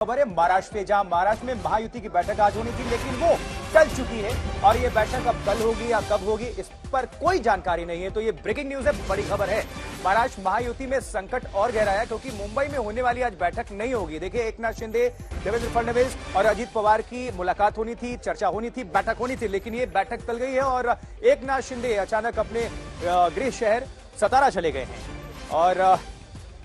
खबर है महाराष्ट्र से, जहां महाराष्ट्र में महायुति की बैठक आज होनी थी लेकिन वो टल चुकी है और ये बैठक अब कल होगी या कब होगी इस पर कोई जानकारी नहीं है। तो ये ब्रेकिंग न्यूज है, बड़ी खबर है। महाराष्ट्र महायुति में संकट और गहराया क्योंकि मुंबई में होने वाली आज बैठक नहीं होगी। देखिए, एकनाथ शिंदे, देवेंद्र फडणवीस और अजीत पवार की मुलाकात होनी थी, चर्चा होनी थी, बैठक होनी थी, लेकिन ये बैठक टल गई है और एकनाथ शिंदे अचानक अपने गृह शहर सतारा चले गए हैं और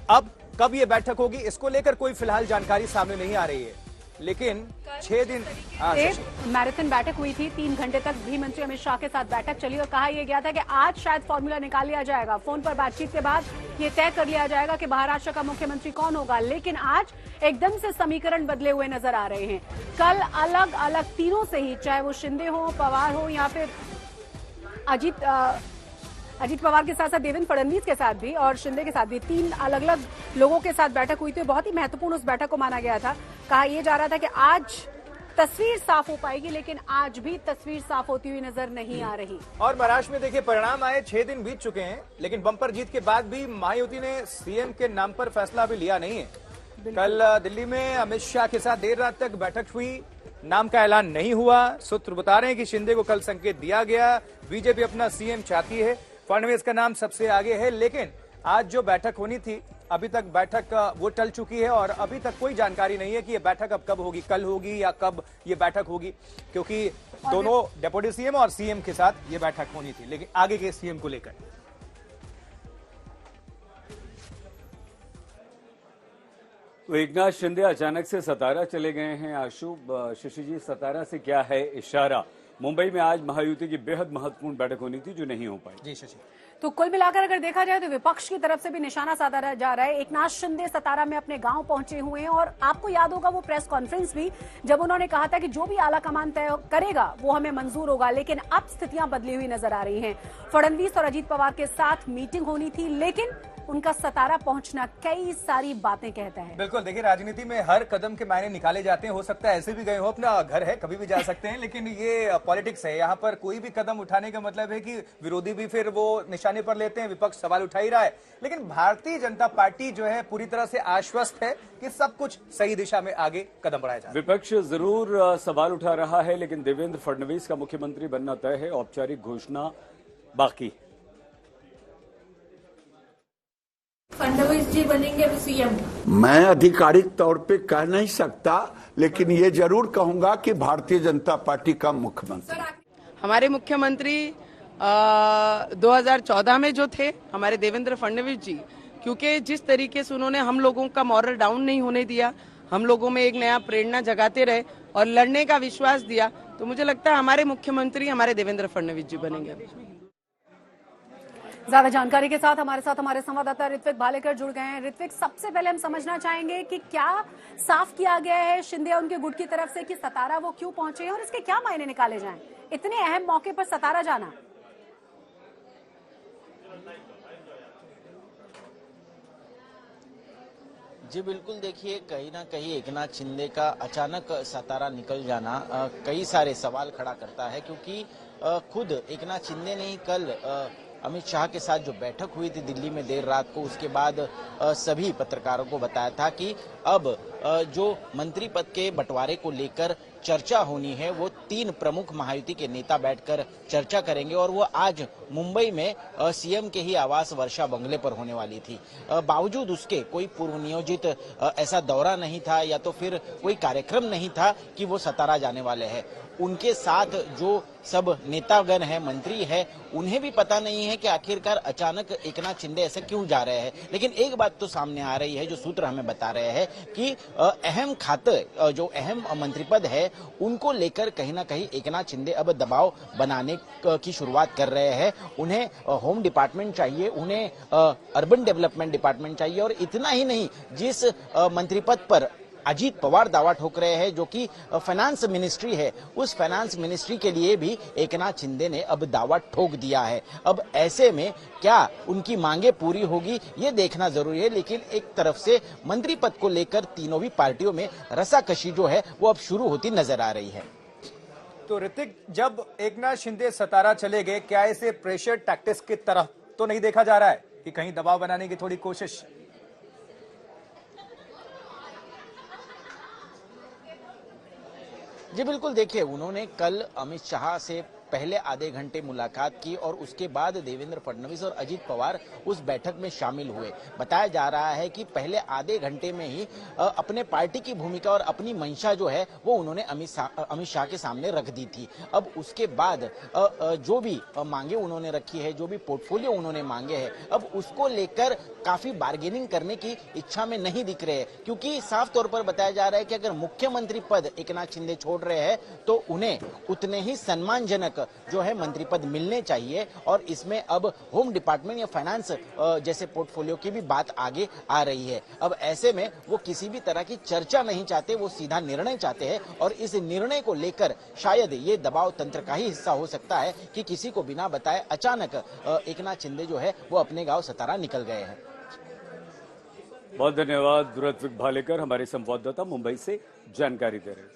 अब कब ये बैठक होगी इसको लेकर कोई फिलहाल जानकारी सामने नहीं आ रही है। लेकिन 6 दिन मैराथन बैठक हुई थी, 3 घंटे तक गृह मंत्री अमित शाह के साथ बैठक चली और कहा यह गया था कि आज शायद फॉर्मूला निकाल लिया जाएगा। फोन पर बातचीत के बाद ये तय कर लिया जाएगा कि महाराष्ट्र का मुख्यमंत्री कौन होगा। लेकिन आज एकदम से समीकरण बदले हुए नजर आ रहे हैं। कल अलग अलग तीनों से ही, चाहे वो शिंदे हो, पवार हो या फिर अजीत पवार के साथ साथ देवेंद्र फडणवीस के साथ भी और शिंदे के साथ भी 3 अलग अलग लोगों के साथ बैठक हुई थी। बहुत ही महत्वपूर्ण उस बैठक को माना गया था। कहा यह जा रहा था कि आज तस्वीर साफ हो पाएगी, लेकिन आज भी तस्वीर साफ होती हुई नजर नहीं आ रही। और महाराष्ट्र में देखिए, परिणाम आए, 6 दिन बीत चुके हैं लेकिन बंपर जीत के बाद भी महायुति ने सीएम के नाम पर फैसला अभी लिया नहीं है। कल दिल्ली में अमित शाह के साथ देर रात तक बैठक हुई, नाम का ऐलान नहीं हुआ। सूत्र बता रहे हैं कि शिंदे को कल संकेत दिया गया, बीजेपी अपना सीएम चाहती है, फडणवीस का नाम सबसे आगे है। लेकिन आज जो बैठक होनी थी, अभी तक बैठक वो टल चुकी है और अभी तक कोई जानकारी नहीं है कि ये बैठक अब कब होगी, कल होगी या कब ये बैठक होगी, क्योंकि दोनों डेप्यूटी सीएम और सीएम के साथ ये बैठक होनी थी, लेकिन आगे के सीएम को लेकर। तो एकनाथ शिंदे अचानक से सतारा चले गए हैं। आशु, शशि जी, सतारा से क्या है इशारा? मुंबई में आज महायुति की बेहद महत्वपूर्ण बैठक होनी थी जो नहीं हो पाई। जी शशि, तो कुल मिलाकर अगर देखा जाए तो विपक्ष की तरफ से भी निशाना साधा जा रहा है। एकनाथ शिंदे सतारा में अपने गांव पहुंचे हुए हैं और आपको याद होगा वो प्रेस कॉन्फ्रेंस भी, जब उन्होंने कहा था कि जो भी आला कमान तय करेगा वो हमें मंजूर होगा। लेकिन अब स्थितियां बदली हुई नजर आ रही हैं। फडणवीस और अजीत पवार के साथ मीटिंग होनी थी, लेकिन उनका सतारा पहुंचना कई सारी बातें कहता है। बिल्कुल, देखिए, राजनीति में हर कदम के मायने निकाले जाते हैं। हो सकता है ऐसे भी गए हो, अपना घर है, कभी भी जा सकते हैं, लेकिन ये पॉलिटिक्स है। यहाँ पर कोई भी कदम उठाने का मतलब है कि विरोधी भी फिर वो निशाने पर लेते हैं, विपक्ष सवाल उठा ही रहा है। लेकिन भारतीय जनता पार्टी जो है पूरी तरह से आश्वस्त है कि सब कुछ सही दिशा में आगे कदम बढ़ाया जाए। विपक्ष जरूर सवाल उठा रहा है, लेकिन देवेंद्र फडणवीस का मुख्यमंत्री बनना तय है, औपचारिक घोषणा बाकी। फडणवीस जी बनेंगे सीएम? मैं आधिकारिक तौर पे कह नहीं सकता, लेकिन ये जरूर कहूंगा कि भारतीय जनता पार्टी का मुख्यमंत्री। हमारे मुख्यमंत्री 2014 में जो थे हमारे देवेंद्र फडणवीस जी, क्योंकि जिस तरीके से उन्होंने हम लोगों का मॉरल डाउन नहीं होने दिया, हम लोगों में एक नया प्रेरणा जगाते रहे और लड़ने का विश्वास दिया, तो मुझे लगता है हमारे मुख्यमंत्री हमारे देवेंद्र फडणवीस जी बनेंगे। ज्यादा जानकारी के साथ हमारे संवाददाता ऋत्विक भालेकर जुड़ गए हैं। ऋत्विक, सबसे पहले हम समझना चाहेंगे कि क्या साफ किया गया है शिंदे और उनके गुट की तरफ से कि सतारा वो क्यों पहुंचे हैं और इसके क्या मायने निकाले जाएं, इतने अहम मौके पर सतारा जाना? जी बिल्कुल, देखिए, कहीं ना कहीं एकनाथ शिंदे का अचानक सतारा निकल जाना कई सारे सवाल खड़ा करता है, क्योंकि खुद एकनाथ शिंदे ने ही कल अमित शाह के साथ जो बैठक हुई थी दिल्ली में देर रात को, उसके बाद सभी पत्रकारों को बताया था कि अब जो मंत्री पद के बंटवारे को लेकर चर्चा होनी है वो 3 प्रमुख महायुति के नेता बैठकर चर्चा करेंगे और वो आज मुंबई में सीएम के ही आवास वर्षा बंगले पर होने वाली थी। बावजूद उसके कोई पूर्व नियोजित ऐसा दौरा नहीं था या तो फिर कोई कार्यक्रम नहीं था कि वो सतारा जाने वाले हैं। उनके साथ जो सब नेतागण है, मंत्री है, उन्हें भी पता नहीं है कि आखिरकार अचानक एकनाथ शिंदे ऐसे क्यों जा रहे हैं। लेकिन एक बात तो सामने आ रही है, जो सूत्र हमें बता रहे हैं कि अहम खाते, जो अहम मंत्री पद है, उनको लेकर कहीं ना कहीं एकनाथ शिंदे अब दबाव बनाने की शुरुआत कर रहे हैं। उन्हें होम डिपार्टमेंट चाहिए, उन्हें अर्बन डेवलपमेंट डिपार्टमेंट चाहिए और इतना ही नहीं, जिस मंत्री पद पर अजीत पवार दावा ठोक रहे हैं, जो कि फाइनेंस मिनिस्ट्री है, उस फाइनेंस मिनिस्ट्री के लिए भी एकनाथ शिंदे ने अब दावा ठोक दिया है। अब ऐसे में क्या उनकी मांगे पूरी होगी ये देखना जरूरी है। लेकिन एक तरफ से मंत्री पद को लेकर तीनों भी पार्टियों में रसाकशी जो है वो अब शुरू होती नजर आ रही है। तो ऋतिक, जब एकनाथ शिंदे सतारा चले गए, क्या इसे प्रेशर टैक्टिक्स की तरफ तो नहीं देखा जा रहा है कि कहीं दबाव बनाने की थोड़ी कोशिश? जी बिल्कुल, देखिए उन्होंने कल अमित शाह से पहले आधे घंटे मुलाकात की और उसके बाद देवेंद्र फडणवीस और अजीत पवार उस बैठक में शामिल हुए। बताया जा रहा है कि पहले आधे घंटे में ही अपने पार्टी की भूमिका और अपनी मंशा जो है वो उन्होंने अमित शाह के सामने रख दी थी। अब उसके बाद जो भी मांगे उन्होंने रखी है, जो भी पोर्टफोलियो उन्होंने मांगे हैं, अब उसको लेकर काफी बार्गेनिंग करने की इच्छा में नहीं दिख रहे हैं, क्योंकि साफ तौर पर बताया जा रहा है कि अगर मुख्यमंत्री पद एकनाथ शिंदे छोड़ रहे हैं तो उन्हें उतने ही सम्मानजनक जो है मंत्री पद मिलने चाहिए। और इसमें अब होम डिपार्टमेंट या फाइनेंस जैसे पोर्टफोलियो की भी बात आगे आ रही है। अब ऐसे में वो किसी भी तरह की चर्चा नहीं चाहते, वो सीधा निर्णय चाहते हैं और इस निर्णय को लेकर शायद ये दबाव तंत्र का ही हिस्सा हो सकता है कि किसी को बिना बताए अचानक एकनाथ शिंदे जो है वो अपने गांव सतारा निकल गए हैं। बहुत धन्यवाद ऋत्विक भालेकर, हमारे संवाददाता मुंबई से जानकारी दे रहे हैं।